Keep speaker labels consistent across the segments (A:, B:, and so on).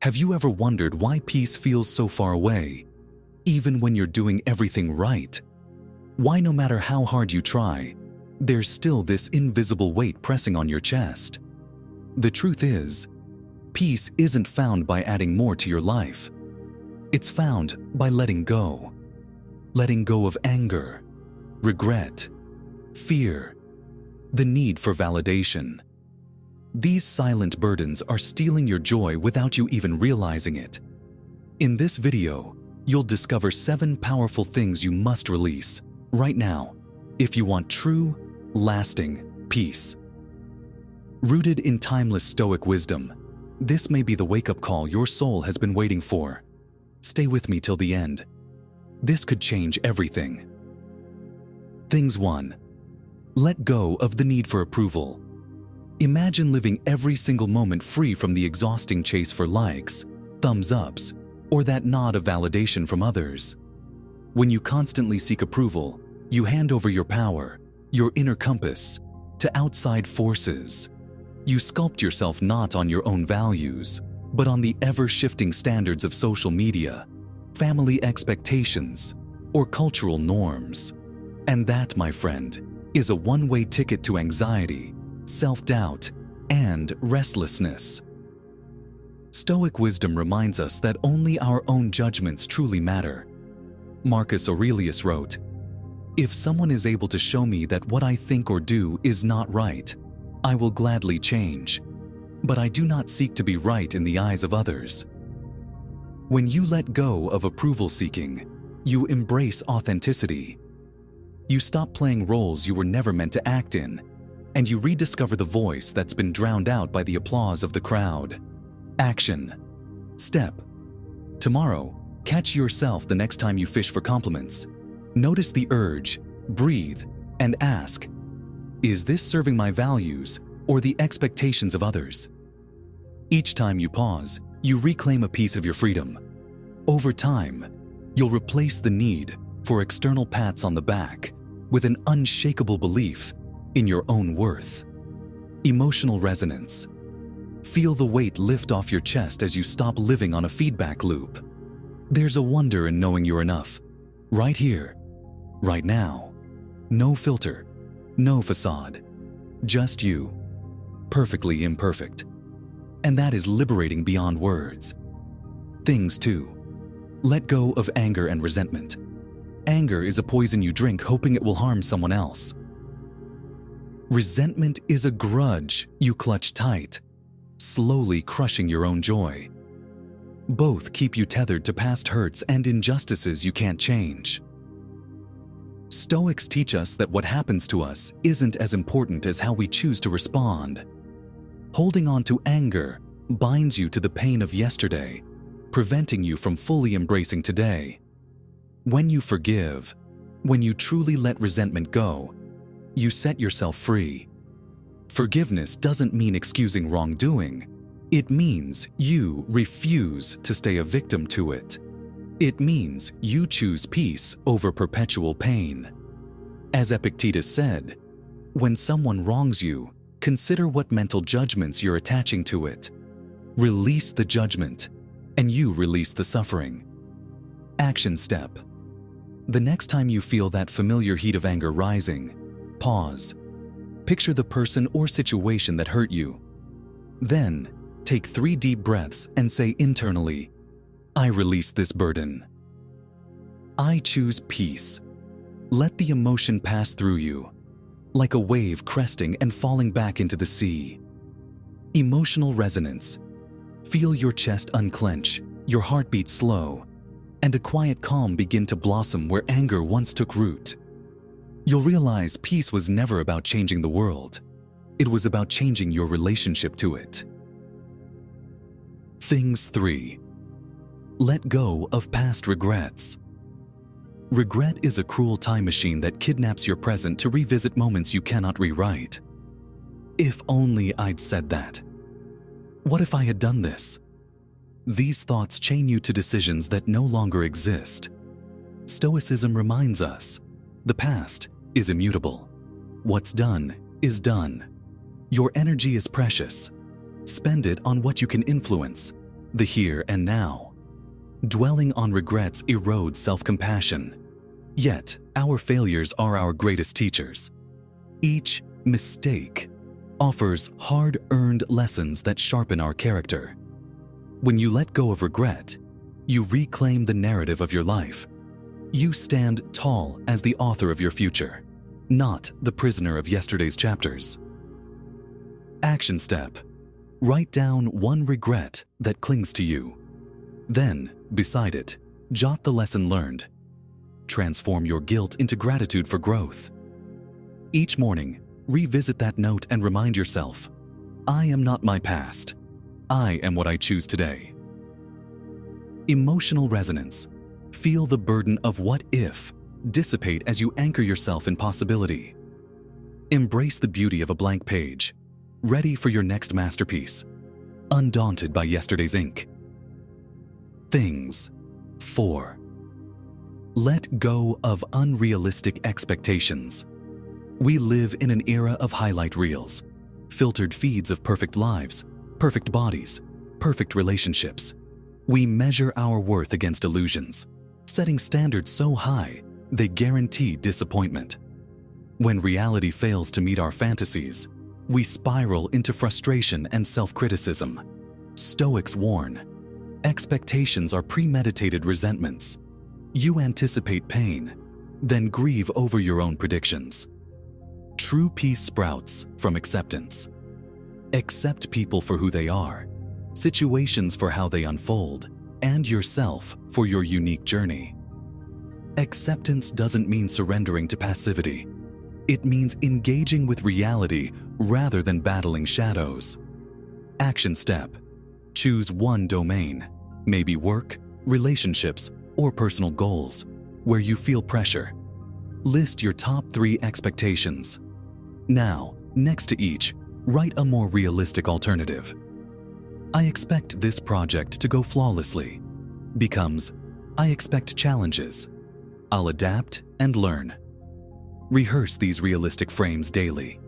A: Have you ever wondered why peace feels so far away, even when you're doing everything right? Why, no matter how hard you try, there's still this invisible weight pressing on your chest? The truth is, peace isn't found by adding more to your life. It's found by letting go. Letting go of anger, regret, fear, the need for validation. These silent burdens are stealing your joy without you even realizing it. In this video, you'll discover 7 powerful things you must release right now if you want true, lasting peace. Rooted in timeless Stoic wisdom, this may be the wake-up call your soul has been waiting for. Stay with me till the end. This could change everything. Things 1. Let go of the need for approval. Imagine living every single moment free from the exhausting chase for likes, thumbs ups, or that nod of validation from others. When you constantly seek approval, you hand over your power, your inner compass, to outside forces. You sculpt yourself not on your own values, but on the ever-shifting standards of social media, family expectations, or cultural norms. And that, my friend, is a one-way ticket to anxiety, self-doubt, and restlessness. Stoic wisdom reminds us that only our own judgments truly matter. Marcus Aurelius wrote, "If someone is able to show me that what I think or do is not right, I will gladly change, but I do not seek to be right in the eyes of others." When you let go of approval seeking, you embrace authenticity. You stop playing roles you were never meant to act in, and you rediscover the voice that's been drowned out by the applause of the crowd. Action. Step. Tomorrow, catch yourself the next time you fish for compliments. Notice the urge, breathe, and ask, is this serving my values or the expectations of others? Each time you pause, you reclaim a piece of your freedom. Over time, you'll replace the need for external pats on the back with an unshakable belief in your own worth. Emotional resonance. Feel the weight lift off your chest as you stop living on a feedback loop. There's a wonder in knowing you're enough. Right here, right now. No filter, no facade. Just you, perfectly imperfect. And that is liberating beyond words. Things 2. Let go of anger and resentment. Anger is a poison you drink hoping it will harm someone else. Resentment is a grudge you clutch tight, slowly crushing your own joy. Both keep you tethered to past hurts and injustices you can't change. Stoics teach us that what happens to us isn't as important as how we choose to respond. Holding on to anger binds you to the pain of yesterday, preventing you from fully embracing today. When you forgive, when you truly let resentment go, you set yourself free. Forgiveness doesn't mean excusing wrongdoing. It means you refuse to stay a victim to it. It means you choose peace over perpetual pain. As Epictetus said, when someone wrongs you, consider what mental judgments you're attaching to it. Release the judgment, and you release the suffering. Action step. The next time you feel that familiar heat of anger rising, pause. Picture the person or situation that hurt you. Then, take 3 deep breaths and say internally, I release this burden. I choose peace. Let the emotion pass through you, like a wave cresting and falling back into the sea. Emotional resonance. Feel your chest unclench, your heartbeat slow, and a quiet calm begin to blossom where anger once took root. You'll realize peace was never about changing the world. It was about changing your relationship to it. Things 3. Let go of past regrets. Regret is a cruel time machine that kidnaps your present to revisit moments you cannot rewrite. If only I'd said that. What if I had done this? These thoughts chain you to decisions that no longer exist. Stoicism reminds us, the past is immutable. What's done is done. Your energy is precious. Spend it on what you can influence, the here and now. Dwelling on regrets erodes self-compassion. Yet, our failures are our greatest teachers. Each mistake offers hard-earned lessons that sharpen our character. When you let go of regret, you reclaim the narrative of your life. You stand tall as the author of your future, not the prisoner of yesterday's chapters. Action step. Write down one regret that clings to you. Then, beside it, jot the lesson learned. Transform your guilt into gratitude for growth. Each morning, revisit that note and remind yourself, I am not my past. I am what I choose today. Emotional resonance. Feel the burden of what if dissipate as you anchor yourself in possibility. Embrace the beauty of a blank page, ready for your next masterpiece, undaunted by yesterday's ink. Things. 4. Let go of unrealistic expectations. We live in an era of highlight reels, filtered feeds of perfect lives, perfect bodies, perfect relationships. We measure our worth against illusions, setting standards so high they guarantee disappointment. When reality fails to meet our fantasies, we spiral into frustration and self-criticism. Stoics warn, expectations are premeditated resentments. You anticipate pain, then grieve over your own predictions. True peace sprouts from acceptance. Accept people for who they are, situations for how they unfold, and yourself for your unique journey. Acceptance doesn't mean surrendering to passivity. It means engaging with reality rather than battling shadows. Action step. Choose one domain, maybe work, relationships, or personal goals, where you feel pressure. List your top 3 expectations. Now, next to each, write a more realistic alternative. I expect this project to go flawlessly becomes, I expect challenges. I'll adapt and learn. Rehearse these realistic frames daily.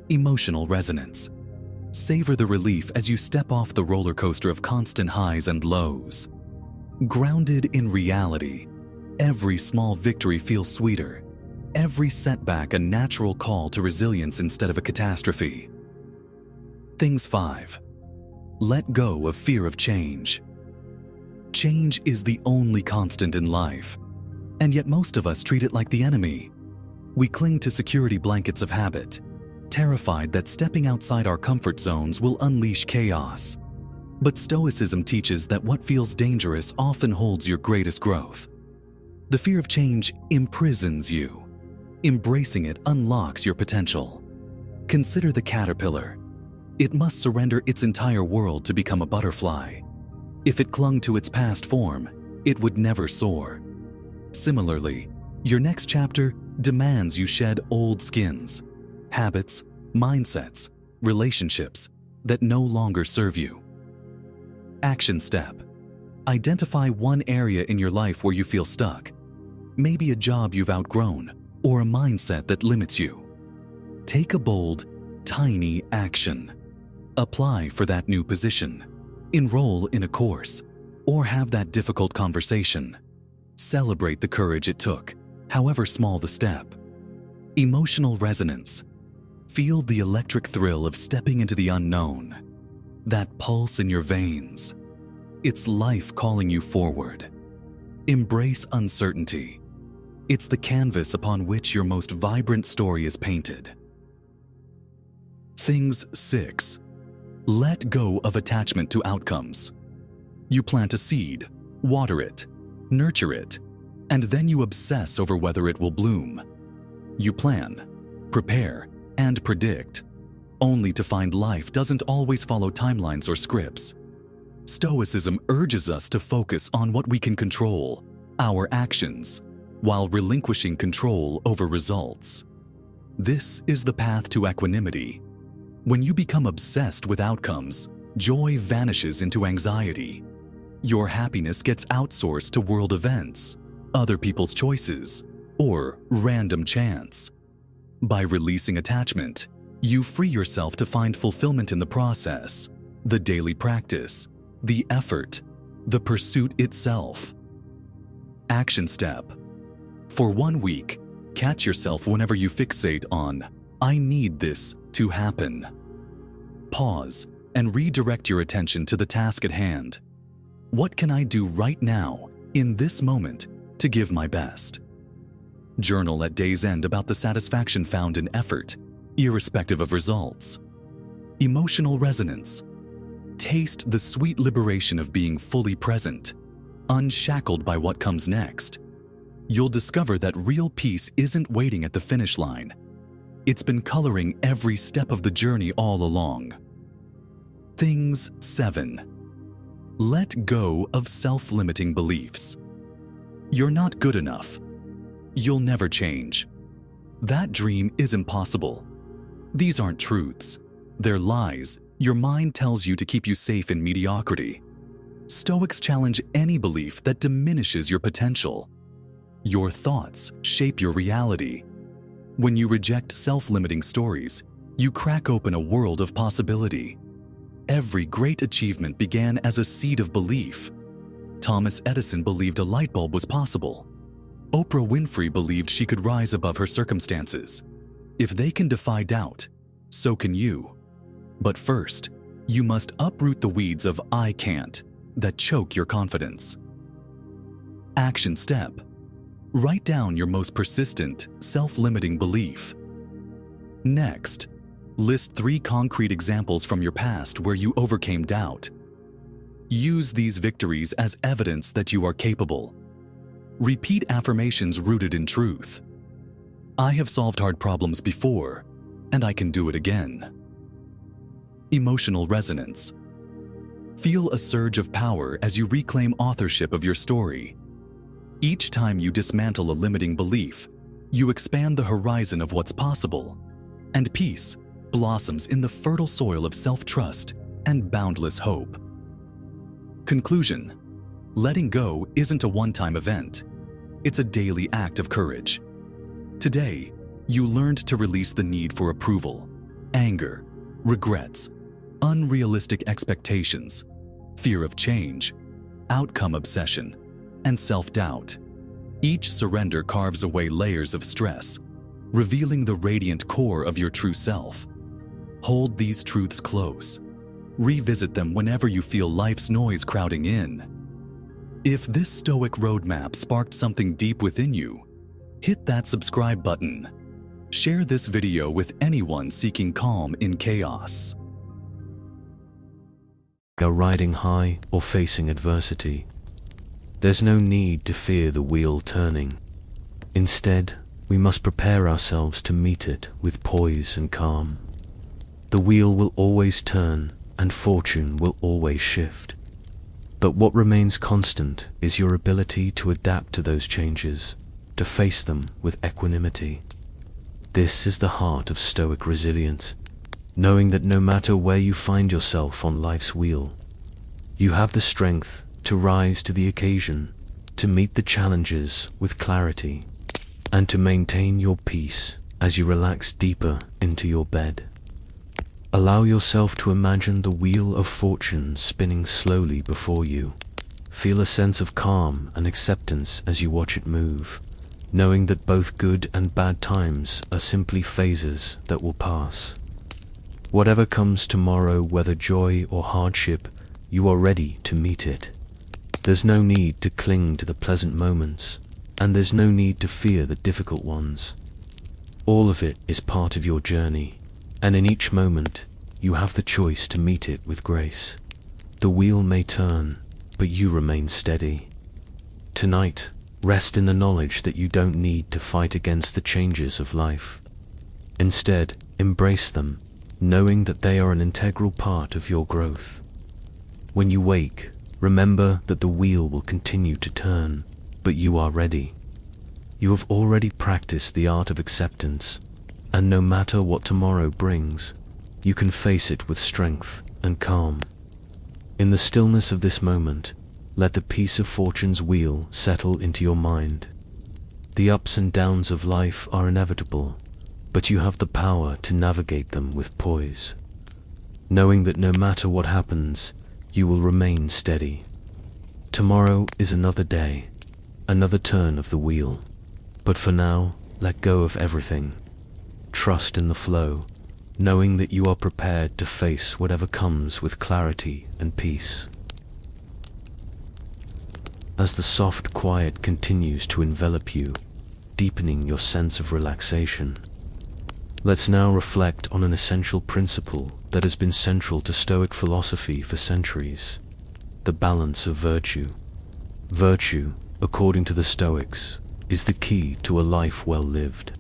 A: Emotional resonance. Savor the relief as you step off the roller coaster of constant highs and lows. Grounded in reality, every small victory feels sweeter. Every setback a natural call to resilience instead of a catastrophe. Things 5. Let go of fear of change. Change is the only constant in life, and yet most of us treat it like the enemy. We cling to security blankets of habit, terrified that stepping outside our comfort zones will unleash chaos. But Stoicism teaches that what feels dangerous often holds your greatest growth. The fear of change imprisons you. Embracing it unlocks your potential. Consider the caterpillar. It must surrender its entire world to become a butterfly. If it clung to its past form, it would never soar. Similarly, your next chapter demands you shed old skins, habits, mindsets, relationships that no longer serve you. Action step. Identify one area in your life where you feel stuck. Maybe a job you've outgrown or a mindset that limits you. Take a bold, tiny action. Apply for that new position. Enroll in a course, or have that difficult conversation. Celebrate the courage it took, however small the step. Emotional resonance. Feel the electric thrill of stepping into the unknown. That pulse in your veins. It's life calling you forward. Embrace uncertainty. It's the canvas upon which your most vibrant story is painted. Things 6. Let go of attachment to outcomes. You plant a seed, water it, nurture it, and then you obsess over whether it will bloom. You plan, prepare, and predict, only to find life doesn't always follow timelines or scripts. Stoicism urges us to focus on what we can control, our actions, while relinquishing control over results. This is the path to equanimity. When you become obsessed with outcomes, joy vanishes into anxiety. Your happiness gets outsourced to world events, other people's choices, or random chance. By releasing attachment, you free yourself to find fulfillment in the process, the daily practice, the effort, the pursuit itself. Action step. For 1 week, catch yourself whenever you fixate on, "I need this to happen." Pause and redirect your attention to the task at hand. What can I do right now, in this moment, to give my best? Journal at day's end about the satisfaction found in effort, irrespective of results. Emotional resonance. Taste the sweet liberation of being fully present, unshackled by what comes next. You'll discover that real peace isn't waiting at the finish line. It's been coloring every step of the journey all along. Things 7. Let go of self-limiting beliefs. You're not good enough. You'll never change. That dream is impossible. These aren't truths. They're lies your mind tells you to keep you safe in mediocrity. Stoics challenge any belief that diminishes your potential. Your thoughts shape your reality. When you reject self-limiting stories, you crack open a world of possibility. Every great achievement began as a seed of belief. Thomas Edison believed a light bulb was possible. Oprah Winfrey believed she could rise above her circumstances. If they can defy doubt, so can you. But first, you must uproot the weeds of "I can't" that choke your confidence. Action step. Write down your most persistent, self-limiting belief. Next, list 3 concrete examples from your past where you overcame doubt. Use these victories as evidence that you are capable. Repeat affirmations rooted in truth. I have solved hard problems before, and I can do it again. Emotional resonance. Feel a surge of power as you reclaim authorship of your story. Each time you dismantle a limiting belief, you expand the horizon of what's possible, and peace blossoms in the fertile soil of self-trust and boundless hope. Conclusion. Letting go isn't a one-time event. It's a daily act of courage. Today, you learned to release the need for approval, anger, regrets, unrealistic expectations, fear of change, outcome obsession, and self-doubt. Each surrender carves away layers of stress, revealing the radiant core of your true self. Hold these truths close. Revisit them whenever you feel life's noise crowding in. If this Stoic roadmap sparked something deep within you, hit that subscribe button. Share this video with anyone seeking calm in chaos.
B: Are riding high or facing adversity. There's no need to fear the wheel turning. Instead, we must prepare ourselves to meet it with poise and calm. The wheel will always turn and fortune will always shift. But what remains constant is your ability to adapt to those changes, to face them with equanimity. This is the heart of Stoic resilience, knowing that no matter where you find yourself on life's wheel, you have the strength to rise to the occasion, to meet the challenges with clarity, and to maintain your peace as you relax deeper into your bed. Allow yourself to imagine the wheel of fortune spinning slowly before you. Feel a sense of calm and acceptance as you watch it move, knowing that both good and bad times are simply phases that will pass. Whatever comes tomorrow, whether joy or hardship, you are ready to meet it. There's no need to cling to the pleasant moments, and there's no need to fear the difficult ones. All of it is part of your journey, and in each moment, you have the choice to meet it with grace. The wheel may turn, but you remain steady. Tonight, rest in the knowledge that you don't need to fight against the changes of life. Instead, embrace them, knowing that they are an integral part of your growth. When you wake, remember that the wheel will continue to turn, but you are ready. You have already practiced the art of acceptance, and no matter what tomorrow brings, you can face it with strength and calm. In the stillness of this moment, let the peace of fortune's wheel settle into your mind. The ups and downs of life are inevitable, but you have the power to navigate them with poise. Knowing that no matter what happens, you will remain steady. Tomorrow is another day, another turn of the wheel. But for now, let go of everything. Trust in the flow, knowing that you are prepared to face whatever comes with clarity and peace. As the soft quiet continues to envelop you, deepening your sense of relaxation, let's now reflect on an essential principle that has been central to Stoic philosophy for centuries: the balance of virtue. Virtue, according to the Stoics, is the key to a life well lived.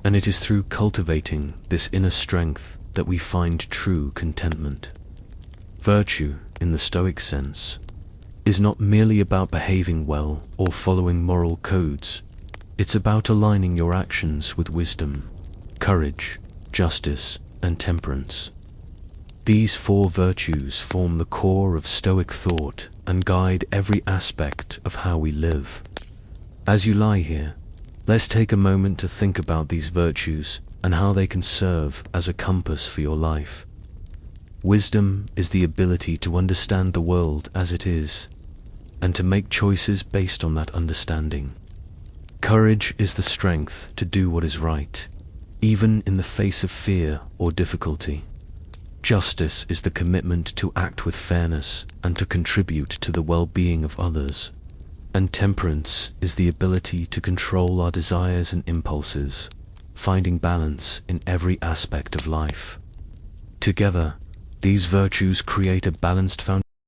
B: And it is through cultivating this inner strength that we find true contentment. Virtue, in the Stoic sense, is not merely about behaving well or following moral codes. It's about aligning your actions with wisdom, courage, justice, and temperance. These four virtues form the core of Stoic thought and guide every aspect of how we live. As you lie here, let's take a moment to think about these virtues and how they can serve as a compass for your life. Wisdom is the ability to understand the world as it is, and to make choices based on that understanding. Courage is the strength to do what is right, even in the face of fear or difficulty. Justice is the commitment to act with fairness and to contribute to the well-being of others. And temperance is the ability to control our desires and impulses, finding balance in every aspect of life. Together, these virtues create a balanced foundation